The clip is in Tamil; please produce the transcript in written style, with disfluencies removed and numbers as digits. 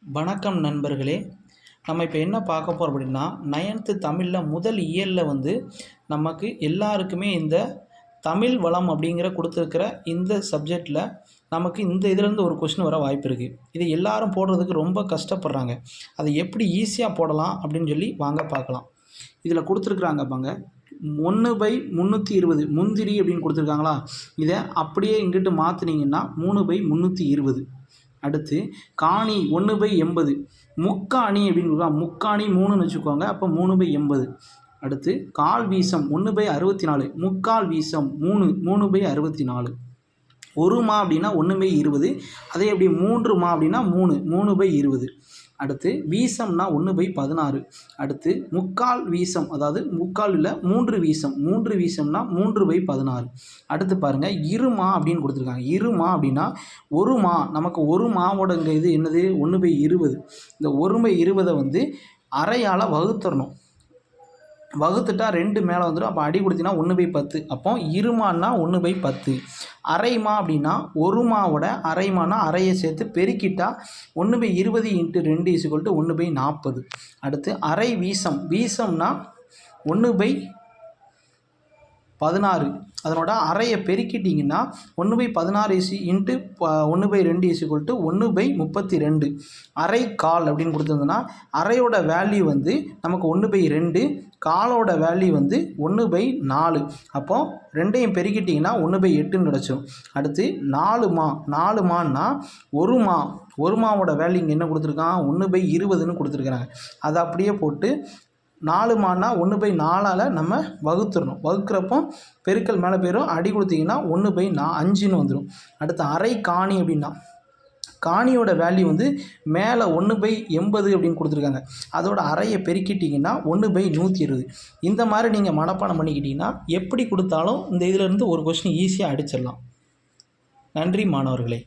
வணக்கம் நண்பர்களே. நம்ம இப்போ என்ன பார்க்க போகிறோம் அப்படின்னா, 9th தமிழில் முதல் இயலில் நமக்கு எல்லாருக்குமே இந்த தமிழ் வளம் அப்படிங்கிற கொடுத்துருக்கிற இந்த சப்ஜெக்டில் நமக்கு இந்த இதிலேருந்து ஒரு கொஸ்டின் வர வாய்ப்பு இருக்குது. இது எல்லாரும் போடுறதுக்கு ரொம்ப கஷ்டப்படுறாங்க. அதை எப்படி ஈஸியாக போடலாம் அப்படின்னு சொல்லி வாங்க பார்க்கலாம். இதில் கொடுத்துருக்குறாங்க பாங்க, 1/320 முந்திரி அப்படின்னு கொடுத்துருக்காங்களா. இதை அப்படியே இங்கிட்டு மாற்றினீங்கன்னா 3/320. அடுத்து காணி 1/80, முக்காணி அப்படின்னு முக்காணி 3ன்னு வச்சுக்கோங்க. அப்போ 3/80. அடுத்து கால் வீசம் 1/64, முக்கால் வீசம் 3/64. 1 மா அப்படின்னா 1/20. அதே எப்படி 3 மா அப்படின்னா 3/20. அடுத்து வீசம்னா 1/16. அடுத்து முக்கால் வீசம், அதாவது முக்கால் இல்லை 3 வீசம், 3 வீசம்னா 3/16. அடுத்து பாருங்கள், இருமா அப்படின்னு கொடுத்துருக்காங்க. இருமா அப்படின்னா 1 மா. நமக்கு 1 மாவோட இங்கே இது என்னது 1/20. இந்த 1/20 அரையால் வகுத்துடணும். வகுத்துட்டா 2 மேலே வந்துடும். அப்போ அடி கொடுத்தீங்கன்னா 1/10. அப்போ இருமான்னா 1/10. அரைமா அப்படின்னா 1 மாவோட அரைமானா அரையை சேர்த்து பெருக்கிட்டா 1/20 × 2 = 1/40. அடுத்து அரை வீசம், வீசம்னா 1/16. அதனோட அரையை பெருக்கிட்டிங்கன்னா 1/16 × 1/2 = 1/32. அரை கால் அப்படின்னு கொடுத்துருந்தோன்னா அரையோட வேல்யூ நமக்கு 1/2, காலோட வேல்யூ 1/4. அப்போ ரெண்டையும் பெருக்கிட்டிங்கன்னா 1/8ன்னு கிடச்சிடும். அடுத்து 4 மா. 4 மான்னா 1 மா. 1 மாவோட வேல்யூ இங்கே என்ன கொடுத்துருக்கான் 1/20ன்னு கொடுத்துருக்குறாங்க. அதை அப்படியே போட்டு 4 மான்னா 1/4ஆல் நம்ம வகுத்துடணும். வகுக்கிறப்போ பெருக்கல் மேலே போயிடும். அடி கொடுத்தீங்கன்னா 1/5ன்னு வந்துடும். அடுத்து அரை காணி அப்படின்னா காணியோட வேல்யூ மேலே 1/80 அப்படின்னு கொடுத்துருக்காங்க. அதோட அரையை பெருக்கிட்டிங்கன்னா 1/120. இந்த மாதிரி நீங்கள் மனப்பாடம் பண்ணிக்கிட்டிங்கன்னா எப்படி கொடுத்தாலும் இந்த இதிலேருந்து ஒரு கொஸ்டின் ஈஸியாக அடிச்சிடலாம். நன்றி மாணவர்களே.